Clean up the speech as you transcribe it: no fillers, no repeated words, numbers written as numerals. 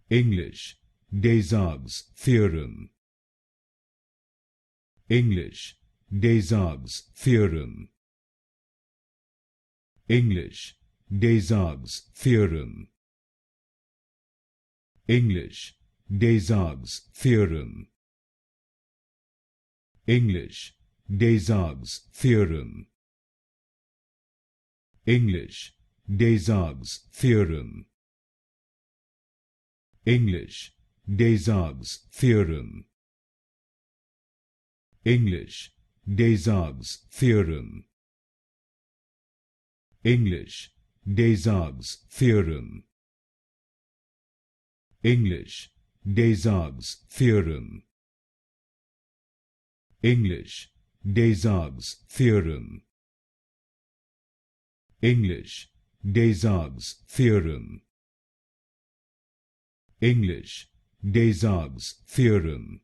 English, Desargues theorem. English, Desargues theorem. English, Desargues theorem. English, Desargues theorem. English, Desargues theorem. English, Desargues theorem. English, Desargues theorem. English, Desargues theorem. English, Desargues theorem. English, Desargues theorem. English, Desargues theorem. English, Desargues theorem. English, Desargues theorem.